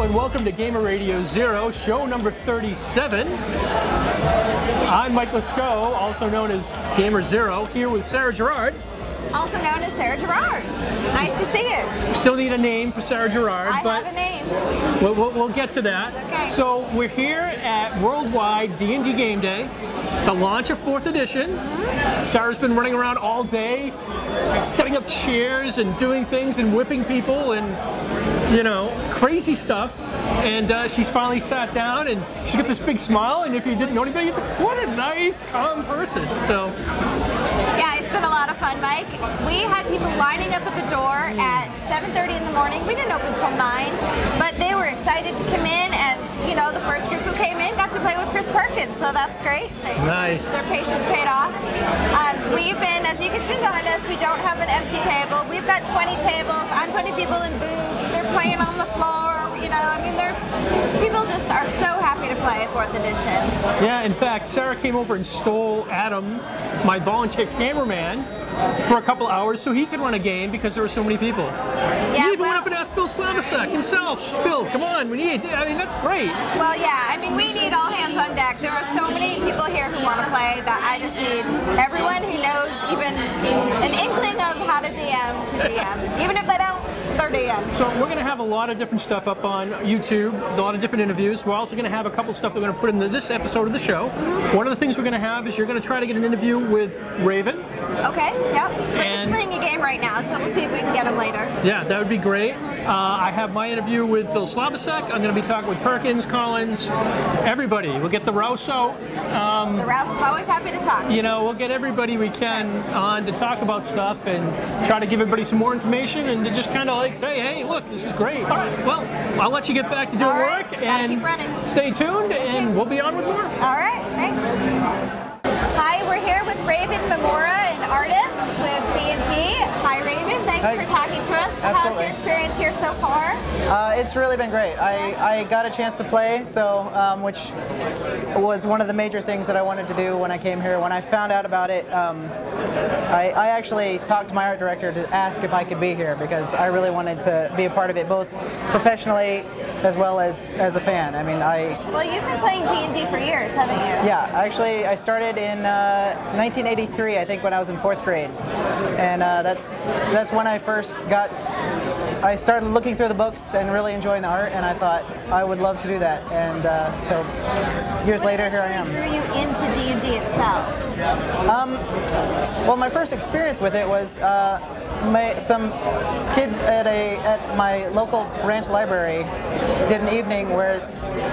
and welcome to Gamer Radio 0, show number 37. I'm Mike Lasco, also known as Gamer Zer0, here with Sara Girard. Also known as Sara Girard. Nice to see you. Still need a name for Sara Girard, but have a name. We'll get to that. Okay. So we're here at World Wide D&D Game Day, the launch of 4th edition. Sarah's been running around all day, setting up chairs and doing things and whipping people and, you know, crazy stuff. And she's finally sat down and she's got this big smile, and if you didn't know anybody, you'd think, what a nice, calm person. So yeah, it's been a lot of fun, Mike. We had people lining up at the door at 7:30 in the morning. We didn't open until 9, but they were excited to come in, and you know, the first group who came in got to play with Chris Perkins, so that's great. Nice. Their patience paid off. We've been, as you can see behind us, we don't have an empty table. We've got 20 tables. I'm putting people in booths. They're playing on the floor. You know, I mean, people just are so happy to play 4th edition. Yeah, in fact, Sarah came over and stole Adam, my volunteer cameraman, for a couple hours so he could run a game because there were so many people. Yeah, he even went up and asked Bill Slavicsek himself. Bill, come on, we need. I mean, that's great. Well, yeah, I mean, we need all hands on deck. There are so many people here who want to play that I just need everyone who knows even an inkling of how to DM to DM. Even if they don't, they're DM. So we're going to have a lot of different stuff up on YouTube, a lot of different interviews. We're also going to have a couple stuff that we're going to put into this episode of the show. One of the things we're going to have is you're going to try to get an interview with Raven. Okay, yep. He's playing a game right now, so we'll see if we can get him later. Yeah, that would be great. I have my interview with Bill Slavicsek. I'm going to be talking with Perkins, Collins, everybody. We'll get the Rouse out. The Rouse is always happy to talk. You know, we'll get everybody we can on to talk about stuff and try to give everybody some more information and to just kind of like say, hey, look, this is great. All right, well, I'll let you get back to doing work and stay tuned, and we'll be on with more. All right, thanks. Hi, we're here with Raven Memora, an artist with D&D. Hi, Raven. Thanks for talking to us. Absolutely. How's your experience here so far? It's really been great. I got a chance to play, so which was one of the major things that I wanted to do when I came here. When I found out about it, I actually talked to my art director to ask if I could be here because I really wanted to be a part of it, both professionally as well as a fan. I mean, Well, you've been playing D&D for years, haven't you? Yeah, actually, I started in 1983, I think, when I was in 4th grade, and that's when I first I started looking through the books and really enjoying the art, and I thought I would love to do that, and so years later, here I am. What drew you into D&D itself? Well, my first experience with it was some kids at my local branch library did an evening where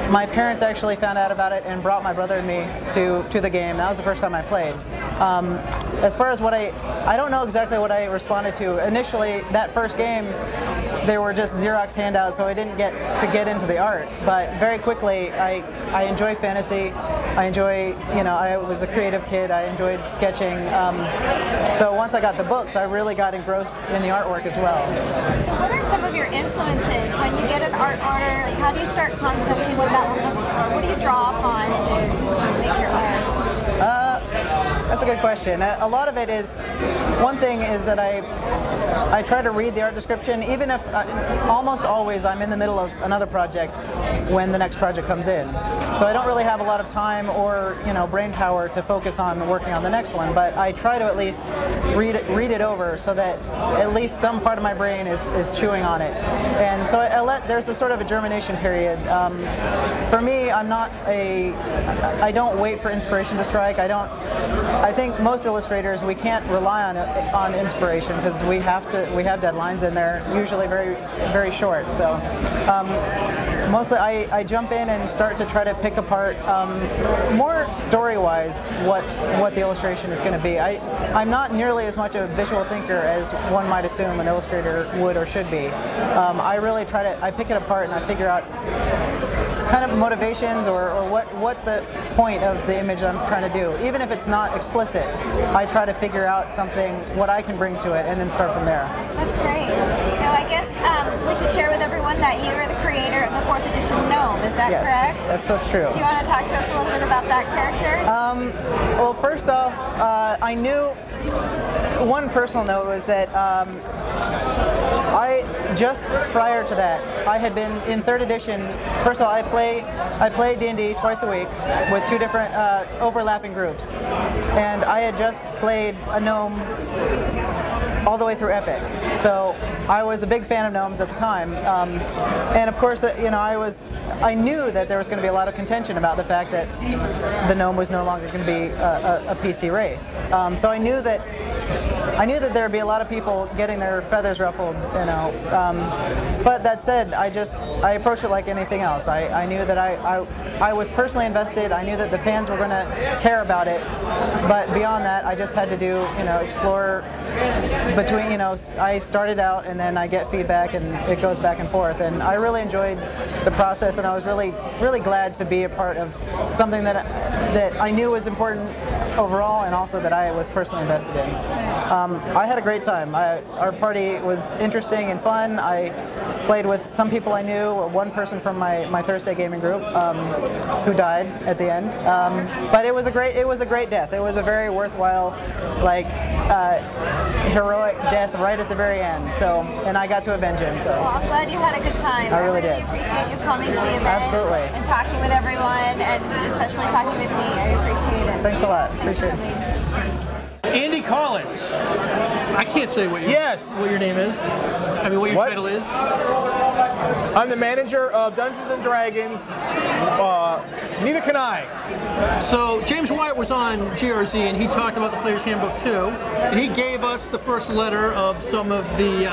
my parents actually found out about it and brought my brother and me to the game. That was the first time I played. As far as what I don't know exactly what I responded to. Initially, that first game, they were just Xerox handouts, so I didn't get into the art. But very quickly, I enjoy fantasy. I enjoy, you know, I was a creative kid. I enjoyed sketching. So once I got the books, I really got engrossed in the artwork as well. So what are some of your influences when you get an art order? Like, how do you start concepting what that will look for? What do you draw upon to make your art? That's a good question. A lot of it is, one thing is that I try to read the art description, even if almost always I'm in the middle of another project when the next project comes in. So I don't really have a lot of time or, you know, brain power to focus on working on the next one, but I try to at least read it over so that at least some part of my brain is chewing on it. And so there's a sort of a germination period. For me, I don't wait for inspiration to strike. I think most illustrators, we can't rely on inspiration because we have deadlines, and they're usually very, very short. So mostly I jump in and start to try to pick apart more story-wise what the illustration is going to be. I'm not nearly as much a visual thinker as one might assume an illustrator would or should be. I really I pick it apart and I figure out kind of motivations or what the point of the image I'm trying to do. Even if it's not explicit, I try to figure out something, what I can bring to it, and then start from there. That's great. So I guess we should share with everyone that you are the creator of the 4th edition gnome. Is that correct? Yes, that's true. Do you want to talk to us a little bit about that character? Well, first off, I knew one personal note was that just prior to that, I had been in 3rd edition. First of all, I play D&D twice a week with 2 different overlapping groups, and I had just played a gnome all the way through Epic. So I was a big fan of gnomes at the time, and of course, I knew that there was going to be a lot of contention about the fact that the gnome was no longer going to be a PC race. So I knew that there would be a lot of people getting their feathers ruffled, but that said, I approached it like anything else. I knew that I was personally invested. I knew that the fans were going to care about it, but beyond that, I just had to do, explore between, I started out and then I get feedback and it goes back and forth, and I really enjoyed the process, and I was really, really glad to be a part of something that I knew was important overall, and also that I was personally invested in. I had a great time. Our party was interesting and fun. I played with some people I knew, one person from my Thursday gaming group who died at the end. But it was a great death. It was a very worthwhile, heroic death right at the very end. So, and I got to avenge him. So. Well, I'm glad you had a good time. I really did. Appreciate you coming to the event. Absolutely. And talking with everyone, and especially talking with me. I appreciate it. Thanks a lot. Appreciate it. Andy Collins. I can't say what your name is. I mean, what your title is. I'm the manager of Dungeons and Dragons. Neither can I. So James Wyatt was on GRZ and he talked about the Players Handbook too, and he gave us the first letter of some of the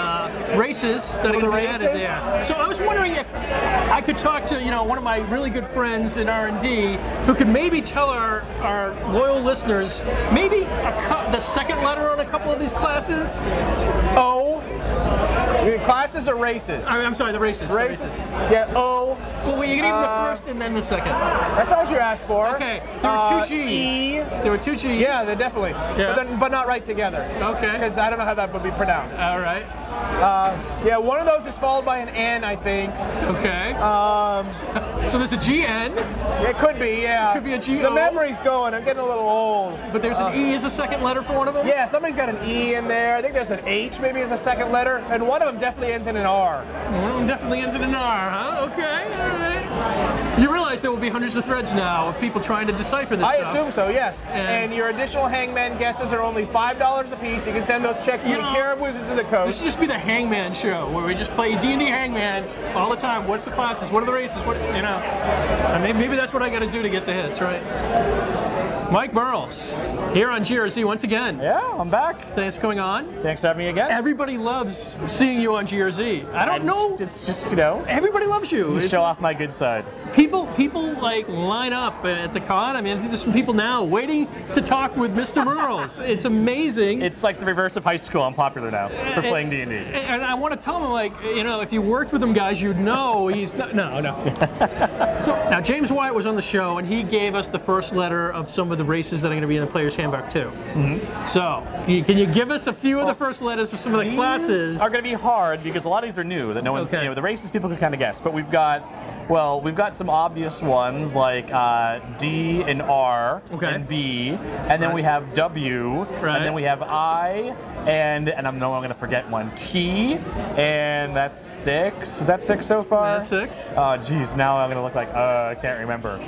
races that are going to be added there. So I was wondering if I could talk to one of my really good friends in R&D who could maybe tell our loyal listeners maybe the second letter on a couple of these classes. O. Classes or races? I'm sorry, the races. Races? Yeah, O. Well, you can even the first and then the second. That's not what you asked for. Okay, there were 2 G's. E. There were 2 G's. Yeah, they're definitely. Yeah. But not right together. Okay. Because I don't know how that would be pronounced. All right. Yeah, one of those is followed by an N, I think. Okay. So there's a GN. It could be, yeah. It could be a GO. The memory's going. I'm getting a little old. But there's an E as a second letter for one of them? Yeah, somebody's got an E in there. I think there's an H maybe as a second letter. And one of them definitely ends in an R. One of them definitely ends in an R, huh? Okay, all right. You realize there will be hundreds of threads now of people trying to decipher this I stuff. assume so, yes. And your additional Hangman guesses are only $5 a piece. You can send those checks to the Care of Wizards of the Coast. This should just be the Hangman show, where we just play D&D Hangman all the time. What's the classes? What are the races? Maybe that's what I got to do to get the hits, right? Mike Mearls, here on GRZ once again. Yeah, I'm back. Thanks for coming on. Thanks for having me again. Everybody loves seeing you on GRZ. I don't know. It's just, everybody loves you. Show off my good side. People like line up at the con. I mean, I think there's some people now waiting to talk with Mr. Mearls. It's amazing. It's like the reverse of high school. I'm popular now for playing D&D. And I want to tell him, if you worked with him, guys, you'd know he's not. No. So now James Wyatt was on the show, and he gave us the first letter of some of the races that are going to be in the Players Handbook too. Mm-hmm. So can you give us a few of the first letters for some of the classes? Are going to be hard because a lot of these are new that no one's. The races people can kind of guess, but we've got some obvious ones like D and R and B, and then we have W, and then we have I, and I know I'm going to forget one, T, and that's 6. Is that 6 so far? That's 6. Oh, geez, now I'm going to look like I can't remember.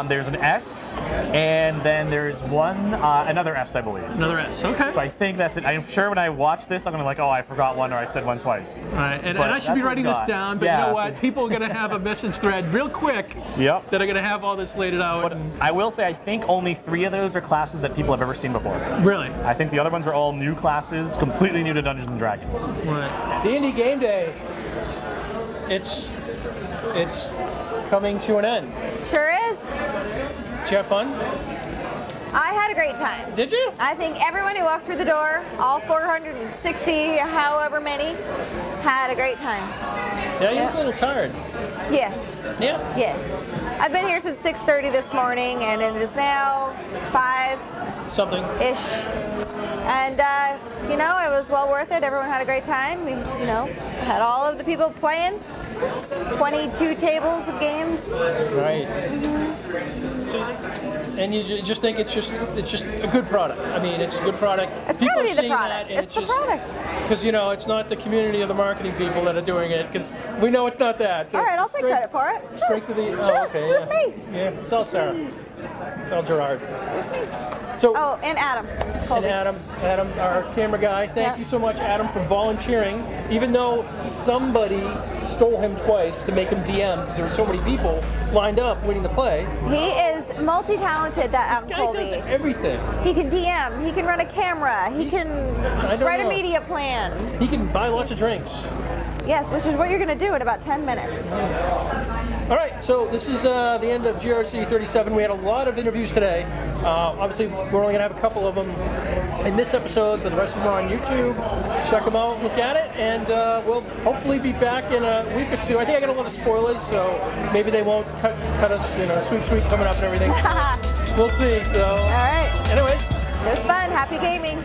There's an S, and then there's another S, I believe. Another S, okay. So I think that's it. I'm sure when I watch this, I'm going to be like, oh, I forgot one, or I said one twice. All right, and I should be writing this down, but you know what? People are going to have a message thread real quick that are going to have all this laid out. But I will say, I think only 3 of those are classes that people have ever seen before. Really? I think the other ones are all new classes, completely new to Dungeons and Dragons. Right. D&D Game Day. It's coming to an end. Sure is. Did you have fun? I had a great time. Did you? I think everyone who walked through the door, all 460, however many, had a great time. Yeah, you look a little tired. Yes. Yeah? Yes. I've been here since 6:30 this morning, and it is now 5-ish. And, it was well worth it. Everyone had a great time. We, had all of the people playing. 22 tables of games. Right. So, and you just think it's just a good product. I mean, it's a good product. It's people gotta are be the seeing product. that, and It's the product. because you know it's not the community or the marketing people that are doing it. Because we know it's not that. So All right, it's I'll take credit for it. Straight to the. Sure, Oh, okay. here's Yeah. me. Yeah. Tell Sarah. Tell Girard. So. Oh, and Adam. And Colby. Adam, our camera guy. Thank Yeah. you so much, Adam, for volunteering. Even though somebody stole him twice to make him DM because there were so many people lined up waiting to play. He is multi-talented, that Adam This guy Colby. does everything. He can DM, he can run a camera, he can don't write know. a media plan. He can buy lots of drinks. Yes, which is what you're going to do in about 10 minutes. All right, so this is the end of GRZ 37. We had a lot of interviews today. Obviously, we're only going to have a couple of them in this episode, but the rest of them are on YouTube. Check them out, look at it, and we'll hopefully be back in a week or two. I think I got a lot of spoilers, so maybe they won't cut us, you know, sweet coming up and everything. We'll see. So, All right. anyways. It was fun. Happy gaming.